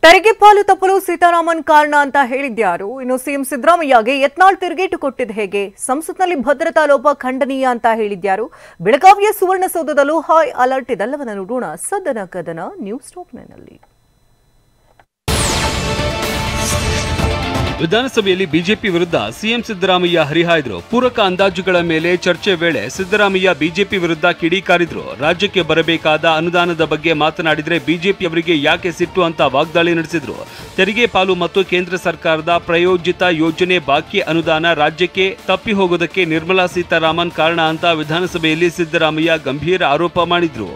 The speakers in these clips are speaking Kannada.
ತೆರಿಗೆ ಪಾಲು ತಪ್ಪಲು ಸೀತಾರಾಮನ್ ಕಾರಣ ಅಂತ ಹೇಳಿದ್ಯಾರು? ಇನ್ನು ಸಿಎಂ ಸಿದ್ದರಾಮಯ್ಯಗೆ ಯತ್ನಾಳ್ ತಿರುಗೇಟು ಕೊಟ್ಟಿದ್ದು ಹೇಗೆ? ಸಂಸತ್ನಲ್ಲಿ ಭದ್ರತಾ ಲೋಪ ಖಂಡನೀಯ ಅಂತ ಹೇಳಿದ್ಯಾರು? ಬೆಳಗಾವಿಯ ಸುವರ್ಣಸೌಧದಲ್ಲೂ ಹೈ ಅಲರ್ಟ್. ಇದೆಲ್ಲವನ್ನ ನೋಡೋಣ ಸದನ ಕದನ ನ್ಯೂಸ್ ಟಾಪ್ನಲ್ಲಿ. ವಿಧಾನಸಭೆಯಲ್ಲಿ ಬಿಜೆಪಿ ವಿರುದ್ಧ ಸಿಎಂ ಸಿದ್ದರಾಮಯ್ಯ ಹರಿಹಾಯ್ದರು. ಪೂರಕ ಅಂದಾಜುಗಳ ಮೇಲೆ ಚರ್ಚೆ ವೇಳೆ ಸಿದ್ದರಾಮಯ್ಯ ಬಿಜೆಪಿ ವಿರುದ್ಧ ಕಿಡಿಕಾರಿದ್ರು. ರಾಜ್ಯಕ್ಕೆ ಬರಬೇಕಾದ ಅನುದಾನದ ಬಗ್ಗೆ ಮಾತನಾಡಿದ್ರೆ ಬಿಜೆಪಿಯವರಿಗೆ ಯಾಕೆ ಸಿಟ್ಟು ಅಂತ ವಾಗ್ದಾಳಿ ನಡೆಸಿದ್ರು. ತೆರಿಗೆ ಪಾಲು ಮತ್ತು ಕೇಂದ್ರ ಸರ್ಕಾರದ ಪ್ರಾಯೋಜಿತ ಯೋಜನೆ ಬಾಕಿ ಅನುದಾನ ರಾಜ್ಯಕ್ಕೆ ತಪ್ಪಿ ಹೋಗೋದಕ್ಕೆ ನಿರ್ಮಲಾ ಸೀತಾರಾಮನ್ ಕಾರಣ ಅಂತ ವಿಧಾನಸಭೆಯಲ್ಲಿ ಸಿದ್ದರಾಮಯ್ಯ ಗಂಭೀರ ಆರೋಪ ಮಾಡಿದ್ರು.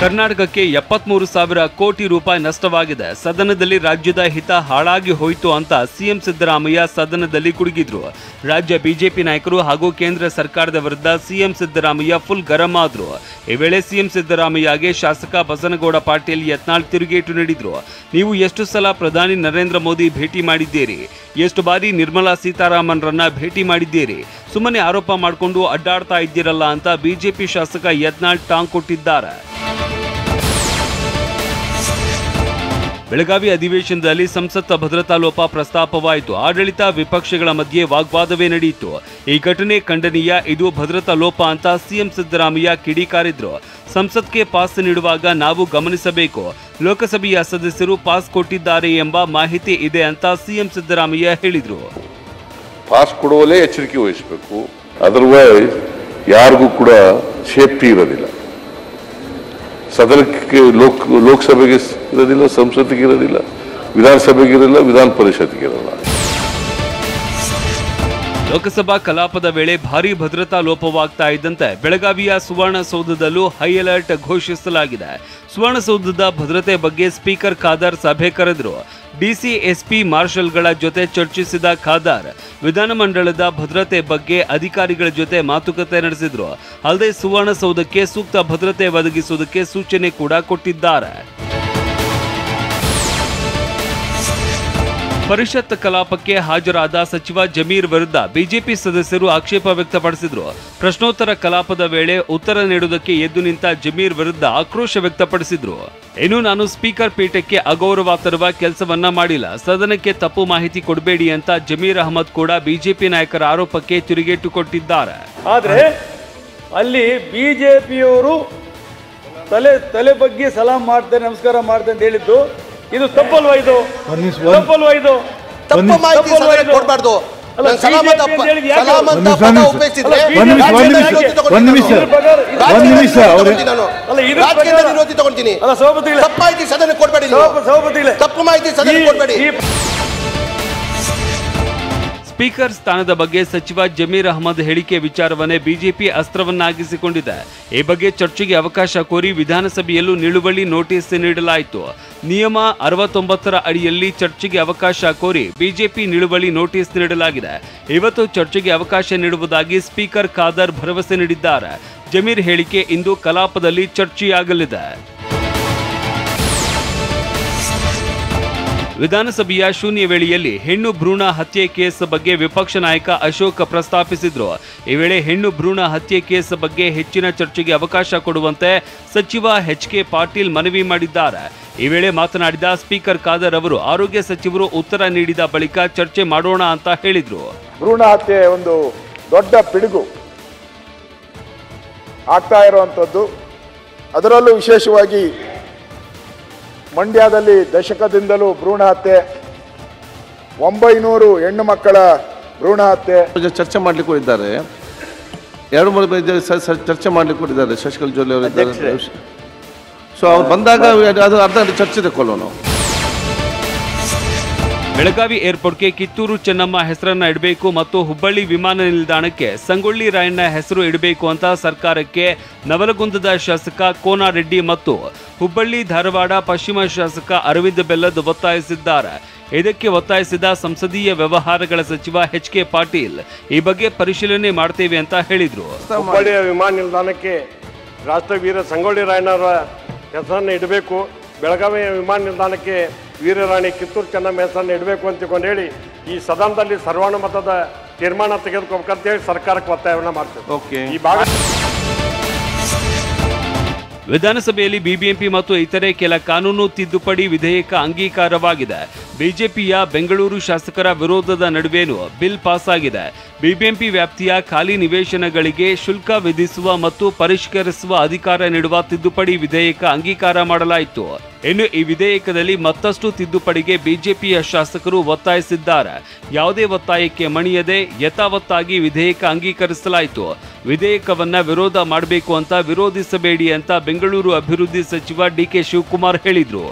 ಕರ್ನಾಟಕಕ್ಕೆ 73,000 ಕೋಟಿ ರೂಪಾಯಿ ನಷ್ಟವಾಗಿದೆ. ಸದನದಲ್ಲಿ ರಾಜ್ಯದ ಹಿತ ಹಾಳಾಗಿ ಹೋಯಿತು ಅಂತ ಸಿಎಂ ಸಿದ್ದರಾಮಯ್ಯ ಸದನದಲ್ಲಿ ಕುಡುಗಿದ್ರು. ರಾಜ್ಯ ಬಿಜೆಪಿ ನಾಯಕರು ಹಾಗೂ ಕೇಂದ್ರ ಸರ್ಕಾರದ ವಿರುದ್ಧ ಸಿಎಂ ಸಿದ್ದರಾಮಯ್ಯ ಫುಲ್ ಗರಂ ಆದ್ರು. ಈ ವೇಳೆ ಸಿಎಂ ಸಿದ್ದರಾಮಯ್ಯಗೆ ಶಾಸಕ ಬಸನಗೌಡ ಪಾಟೀಲ್ ಯತ್ನಾಳ್ ತಿರುಗೇಟು ನೀಡಿದ್ರು. ನೀವು ಎಷ್ಟು ಸಲ ಪ್ರಧಾನಿ ನರೇಂದ್ರ ಮೋದಿ ಭೇಟಿ ಮಾಡಿದ್ದೀರಿ? ಎಷ್ಟು ಬಾರಿ ನಿರ್ಮಲಾ ಸೀತಾರಾಮನ್ರನ್ನ ಭೇಟಿ ಮಾಡಿದ್ದೀರಿ? ಸುಮ್ಮನೆ ಆರೋಪ ಮಾಡಿಕೊಂಡು ಅಡ್ಡಾಡ್ತಾ ಇದ್ದೀರಲ್ಲ ಅಂತ ಬಿಜೆಪಿ ಶಾಸಕ ಯತ್ನಾಳ್ ಟಾಂಗ್ ಕೊಟ್ಟಿದ್ದಾರೆ. ಬೆಳಗಾವಿ ಅಧಿವೇಶನದಲ್ಲಿ ಸಂಸತ್ ಭದ್ರತಾ ಲೋಪ ಪ್ರಸ್ತಾಪವಾಯಿತು. ಆಡಳಿತ ವಿಪಕ್ಷಗಳ ಮಧ್ಯೆ ವಾಗ್ವಾದವೇ ನಡೆಯಿತು. ಈ ಘಟನೆ ಖಂಡನೀಯ, ಇದು ಭದ್ರತಾ ಲೋಪ ಅಂತ ಸಿಎಂ ಸಿದ್ದರಾಮಯ್ಯ ಕಿಡಿಕಾರಿದ್ರು. ಸಂಸತ್ಗೆ ಪಾಸ್ ನೀಡುವಾಗ ನಾವು ಗಮನಿಸಬೇಕು, ಲೋಕಸಭೆಯ ಸದಸ್ಯರು ಪಾಸ್ ಕೊಟ್ಟಿದ್ದಾರೆ ಎಂಬ ಮಾಹಿತಿ ಇದೆ ಅಂತ ಸಿಎಂ ಸಿದ್ದರಾಮಯ್ಯ ಹೇಳಿದ್ರು. ಪಾಸ್ ಕೊಡುವಲ್ಲೇ ಎಚ್ಚರಿಕೆ ವಹಿಸಬೇಕು, ಅದರ್ವೈಸ್ ಯಾರಿಗೂ ಕೂಡ ಸೇಫ್ಟಿ ಇರೋದಿಲ್ಲ. ಸದನಕ್ಕೆ ಲೋಕಸಭೆಗೆ ಇರೋದಿಲ್ಲ, ಸಂಸತ್ತಿಗೆ ಇರೋದಿಲ್ಲ, ವಿಧಾನಸಭೆಗೆ ಇರಲ್ಲ, ವಿಧಾನ ಪರಿಷತ್ಗೆ ಇರಲ್ಲ. ಲೋಕಸಭಾ ಕಲಾಪದ ವೇಳೆ ಭಾರೀ ಭದ್ರತಾ ಲೋಪವಾಗ್ತಾ ಇದ್ದಂತೆ ಬೆಳಗಾವಿಯ ಸುವರ್ಣಸೌಧದಲ್ಲೂ ಹೈ ಅಲರ್ಟ್ ಘೋಷಿಸಲಾಗಿದೆ. ಸುವರ್ಣಸೌಧದ ಭದ್ರತೆ ಬಗ್ಗೆ ಸ್ಪೀಕರ್ ಖಾದರ್ ಸಭೆ ಕರೆದರು. ಡಿಸಿ, ಎಸ್ಪಿ, ಮಾರ್ಷಲ್ಗಳ ಜೊತೆ ಚರ್ಚಿಸಿದ ಖಾದರ್ ವಿಧಾನಮಂಡಲದ ಭದ್ರತೆ ಬಗ್ಗೆ ಅಧಿಕಾರಿಗಳ ಜೊತೆ ಮಾತುಕತೆ ನಡೆಸಿದ್ರು. ಅಲ್ಲದೆ ಸುವರ್ಣಸೌಧಕ್ಕೆ ಸೂಕ್ತ ಭದ್ರತೆ ಒದಗಿಸುವುದಕ್ಕೆ ಸೂಚನೆ ಕೂಡ ಕೊಟ್ಟಿದ್ದಾರೆ. ಪರಿಷತ್ ಕಲಾಪಕ್ಕೆ ಹಾಜರಾದ ಸಚಿವ ಜಮೀರ್ ವಿರುದ್ಧ ಬಿಜೆಪಿ ಸದಸ್ಯರು ಆಕ್ಷೇಪ ವ್ಯಕ್ತಪಡಿಸಿದ್ರು. ಪ್ರಶ್ನೋತ್ತರ ಕಲಾಪದ ವೇಳೆ ಉತ್ತರ ನೀಡುವುದಕ್ಕೆ ಎದ್ದು ನಿಂತ ಜಮೀರ್ ವಿರುದ್ಧ ಆಕ್ರೋಶ ವ್ಯಕ್ತಪಡಿಸಿದ್ರು. ಇನ್ನು ನಾನು ಸ್ಪೀಕರ್ ಪೀಠಕ್ಕೆ ಅಗೌರವ ತರುವ ಕೆಲಸವನ್ನ ಮಾಡಿಲ್ಲ, ಸದನಕ್ಕೆ ತಪ್ಪು ಮಾಹಿತಿ ಕೊಡಬೇಡಿ ಅಂತ ಜಮೀರ್ ಅಹಮದ್ ಕೂಡ ಬಿಜೆಪಿ ನಾಯಕರ ಆರೋಪಕ್ಕೆ ತಿರುಗೇಟು ಕೊಟ್ಟಿದ್ದಾರೆ. ಆದ್ರೆ ಅಲ್ಲಿ ಬಿಜೆಪಿಯವರು ತಲೆ ಬಗ್ಗೆ ಸಲಾಂ ಮಾಡ್ತೇನೆ, ನಮಸ್ಕಾರ ಮಾಡ್ತೇನೆ ಅಂತ ಹೇಳಿದ್ದು ಇದು ತಪ್ಪಲ್ವಾ? ಇದು ತಪ್ಪಲ್ವಾ? ಇದು ತಪ್ಪು ಮಾಹಿತಿ ಕೊಡಬಾರ್ದು. ತಪ್ಪು ಮಾಹಿತಿ ಸದನ ಕೊಡಬೇಡಿ. ಸ್ಪೀಕರ್ ಸ್ಥಾನದ ಬಗ್ಗೆ ಸಚಿವ ಜಮೀರ್ ಅಹಮದ್ ಹೇಳಿಕೆ ವಿಚಾರವನ್ನೇ ಬಿಜೆಪಿ ಅಸ್ತ್ರವನ್ನಾಗಿಸಿಕೊಂಡಿದೆ. ಈ ಬಗ್ಗೆ ಚರ್ಚೆಗೆ ಅವಕಾಶ ಕೋರಿ ವಿಧಾನಸಭೆಯಲ್ಲೂ ನಿಲುವಳಿ ನೋಟಿಸ್ ನೀಡಲಾಯಿತು. ನಿಯಮ 69ರ ಅಡಿಯಲ್ಲಿ ಚರ್ಚೆಗೆ ಅವಕಾಶ ಕೋರಿ ಬಿಜೆಪಿ ನಿಲುವಳಿ ನೋಟಿಸ್ ನೀಡಲಾಗಿದೆ. ಇವತ್ತು ಚರ್ಚೆಗೆ ಅವಕಾಶ ನೀಡುವುದಾಗಿ ಸ್ಪೀಕರ್ ಖಾದರ್ ಭರವಸೆ ನೀಡಿದ್ದಾರೆ. ಜಮೀರ್ ಹೇಳಿಕೆ ಇಂದು ಕಲಾಪದಲ್ಲಿ ಚರ್ಚೆಯಾಗಲಿದೆ. ವಿಧಾನಸಭೆಯ ಶೂನ್ಯ ವೇಳೆಯಲ್ಲಿ ಹೆಣ್ಣು ಭ್ರೂಣ ಹತ್ಯೆ ಕೇಸ್ ಬಗ್ಗೆ ವಿಪಕ್ಷ ನಾಯಕ ಅಶೋಕ್ ಪ್ರಸ್ತಾಪಿಸಿದ್ರು. ಈ ವೇಳೆ ಹೆಣ್ಣು ಭ್ರೂಣ ಹತ್ಯೆ ಕೇಸ್ ಬಗ್ಗೆ ಹೆಚ್ಚಿನ ಚರ್ಚೆಗೆ ಅವಕಾಶ ಕೊಡುವಂತೆ ಸಚಿವ ಎಚ್.ಕೆ. ಪಾಟೀಲ್ ಮನವಿ ಮಾಡಿದ್ದಾರೆ. ಈ ವೇಳೆ ಮಾತನಾಡಿದ ಸ್ಪೀಕರ್ ಖಾದರ್ ಅವರು ಆರೋಗ್ಯ ಸಚಿವರು ಉತ್ತರ ನೀಡಿದ ಬಳಿಕ ಚರ್ಚೆ ಮಾಡೋಣ ಅಂತ ಹೇಳಿದ್ರು. ಭ್ರೂಣ ಹತ್ಯೆ ಒಂದು ದೊಡ್ಡ ಪಿಡುಗು ಆಗ್ತಾ ಇರುವಂಥದ್ದು, ಅದರಲ್ಲೂ ವಿಶೇಷವಾಗಿ ಮಂಡ್ಯದಲ್ಲಿ ದಶಕದಿಂದಲೂ ಭ್ರೂಣ ಹತ್ಯೆ, 900 ಹೆಣ್ಣು ಮಕ್ಕಳ ಭ್ರೂಣ ಹತ್ಯೆ ಚರ್ಚೆ ಮಾಡ್ಲಿಕ್ಕೆ ಕೊಟ್ಟಿದ್ದಾರೆ. 2-3 ಚರ್ಚೆ ಮಾಡ್ಲಿಕ್ಕೆ ಕೊಟ್ಟಿದ್ದಾರೆ. ಶಶಿಕಲಾ ಜೊಲ್ಲೆ ಅವರಿದ್ದಾರೆ. ಸೊ ಅವ್ರು ಬಂದಾಗ ಅದು ಅರ್ಧ ಚರ್ಚೆ ತಗೊಳ್ಳೋಣ. ಬೆಳಗಾವಿ ಏರ್ಪೋರ್ಟ್ಗೆ ಕಿತ್ತೂರು ಚೆನ್ನಮ್ಮ ಹೆಸರನ್ನ ಇಡಬೇಕು ಮತ್ತು ಹುಬ್ಬಳ್ಳಿ ವಿಮಾನ ನಿಲ್ದಾಣಕ್ಕೆ ಸಂಗೊಳ್ಳಿ ರಾಯಣ್ಣ ಹೆಸರು ಇಡಬೇಕು ಅಂತ ಸರ್ಕಾರಕ್ಕೆ ನವಲಗುಂದದ ಶಾಸಕ ಕೋನಾರೆಡ್ಡಿ ಮತ್ತು ಹುಬ್ಬಳ್ಳಿ ಧಾರವಾಡ ಪಶ್ಚಿಮ ಶಾಸಕ ಅರವಿಂದ ಬೆಲ್ಲದ್ ಒತ್ತಾಯಿಸಿದ್ದಾರೆ. ಇದಕ್ಕೆ ಒತ್ತಾಯಿಸಿದ ಸಂಸದೀಯ ವ್ಯವಹಾರಗಳ ಸಚಿವ ಎಚ್.ಕೆ. ಪಾಟೀಲ್ ಈ ಬಗ್ಗೆ ಪರಿಶೀಲನೆ ಮಾಡ್ತೇವೆ ಅಂತ ಹೇಳಿದ್ರು. ಹುಬ್ಬಳ್ಳಿಯ ವಿಮಾನ ನಿಲ್ದಾಣಕ್ಕೆ ರಾಷ್ಟ್ರವೀರ ಸಂಗೊಳ್ಳಿ ರಾಯಣ್ಣರ ಹೆಸರನ್ನು ಇಡಬೇಕು, ಬೆಳಗಾವಿ ವಿಮಾನ ನಿಲ್ದಾಣಕ್ಕೆ ವೀರರಾಣಿ ಕಿತ್ತೂರು ಚೆನ್ನಮ್ಮ ಹೆಸರನ್ನು ಇಡಬೇಕು ಅಂತ ಹೇಳಿ ಈ ಸದನದಲ್ಲಿ ಸರ್ವಾನುಮತದ ತೀರ್ಮಾನ ತೆಗೆದುಕೋಬೇಕಂತ ಹೇಳಿ ಸರ್ಕಾರಕ್ಕೆ ಒತ್ತಾಯವನ್ನು ಮಾಡ್ತೇವೆ. ಈ ಭಾಗ ವಿಧಾನಸಭೆಯಲ್ಲಿ ಬಿಬಿಎಂಪಿ ಮತ್ತು ಇತರೆ ಕೆಲ ಕಾನೂನು ತಿದ್ದುಪಡಿ ವಿಧೇಯಕ ಅಂಗೀಕಾರವಾಗಿದೆ. ಬಿಜೆಪಿಯ ಬೆಂಗಳೂರು ಶಾಸಕರ ವಿರೋಧದ ನಡುವೆನೂ ಬಿಲ್ ಪಾಸ್ ಆಗಿದೆ. ಬಿಬಿಎಂಪಿ ವ್ಯಾಪ್ತಿಯ ಖಾಲಿ ನಿವೇಶನಗಳಿಗೆ ಶುಲ್ಕ ವಿಧಿಸುವ ಮತ್ತು ಪರಿಷ್ಕರಿಸುವ ಅಧಿಕಾರ ನೀಡುವ ತಿದ್ದುಪಡಿ ವಿಧೇಯಕ ಅಂಗೀಕಾರ ಮಾಡಲಾಯಿತು. ಇನ್ನು ಈ ವಿಧೇಯಕದಲ್ಲಿ ಮತ್ತಷ್ಟು ತಿದ್ದುಪಡಿಗೆ ಬಿಜೆಪಿಯ ಶಾಸಕರು ಒತ್ತಾಯಿಸಿದ್ದಾರೆ. ಯಾವುದೇ ಒತ್ತಾಯಕ್ಕೆ ಮಣಿಯದೆ ಯಥಾವತ್ತಾಗಿ ವಿಧೇಯಕ ಅಂಗೀಕರಿಸಲಾಯಿತು. ವಿಧೇಯಕವನ್ನ ವಿರೋಧ ಮಾಡಬೇಕು ಅಂತ ವಿರೋಧಿಸಬೇಡಿ ಅಂತ ಬೆಂಗಳೂರು ಅಭಿವೃದ್ಧಿ ಸಚಿವ ಡಿಕೆ ಶಿವಕುಮಾರ್ ಹೇಳಿದ್ರು.